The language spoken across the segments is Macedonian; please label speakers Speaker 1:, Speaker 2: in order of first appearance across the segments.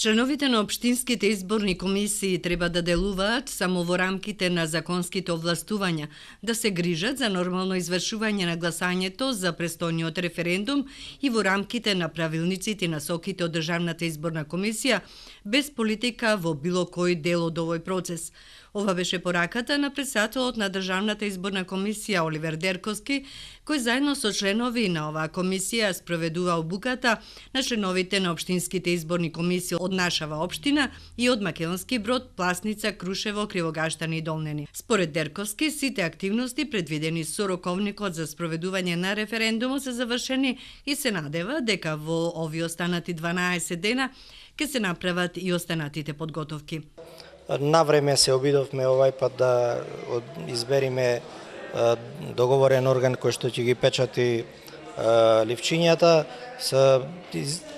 Speaker 1: Членовите на општинските изборни комисии треба да делуваат само во рамките на законските овластувања, да се грижат за нормално извршување на гласањето за престојниот референдум и во рамките на правилниците и насоките од Државната изборна комисија, без политика во било кој дел од овој процес. Ова беше пораката на претседателот на Државната изборна комисија Оливер Дерковски, кој заедно со членови на оваа комисија спроведува обуката на членовите на општинските изборни комисии од нашава општина и од Македонски Брод, Пласница, Крушево, Кривогаштани и Долнени. Според Дерковски, сите активности предвидени со роковникот за спроведување на референдумот се завршени и се надева дека во овие останати 12 дена ќе се направат и останатите подготовки.
Speaker 2: Навреме се обидовме овај пат да избериме договорен орган кој што ќе ги печати ливчињата.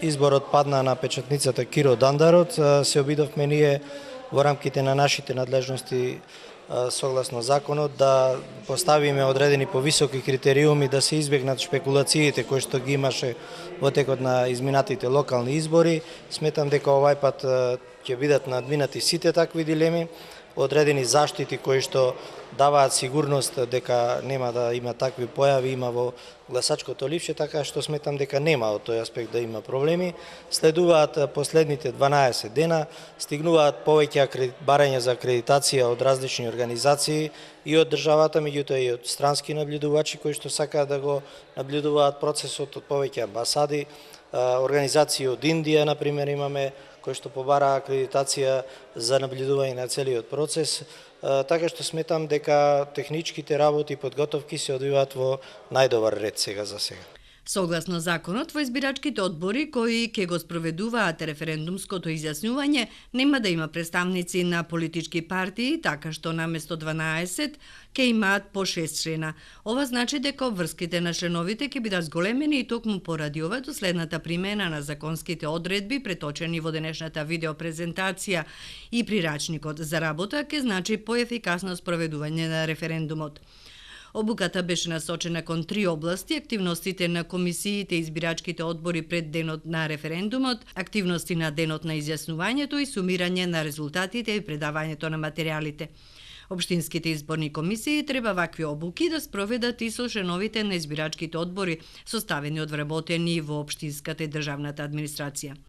Speaker 2: Изборот падна на печатницата Киро Дандарот. Се обидовме ние во рамките на нашите надлежности согласно законот да поставиме одредени повисоки критериуми да се избегнат шпекулациите кои што ги имаше во текот на изминатите локални избори. Сметам дека овај пат ќе бидат надминати сите такви дилеми, одредени заштити кои што даваат сигурност дека нема да има такви појави, има во гласачкото ливче, така што сметам дека нема од тој аспект да има проблеми. Следуваат последните 12 дена, стигнуваат повеќе барања за акредитација од различни организации и од државата, меѓутоа и од странски наблюдувачи кои што сакаат да го наблюдуваат процесот, од повеќе амбасади, организации од Индија, например, имаме кои што побара акредитација за наблюдување на целиот процес, така што сметам дека техничките работи и подготовки се одвиваат во најдобар ред сега за сега.
Speaker 1: Согласно законот, во избирачките одбори кои ќе го спроведуваат референдумското изјаснување, нема да има представници на политички партии, така што наместо 12 ќе имаат по 6 члена. Ова значи дека обврските на членовите ќе бидат зголемени и токму поради ова доследната примена на законските одредби преточени во денешната видеопрезентација и прирачникот за работа ќе значи поефикасно спроведување на референдумот. Обуката беше насочена кон 3 области: активностите на комисиите и избирачките одбори пред денот на референдумот, активности на денот на изјаснувањето и сумирање на резултатите и предавањето на материјалите. Општинските изборни комисии треба вакви обуки да спроведат и со членовите на избирачките одбори, составени од вработени во општинската и државната администрација.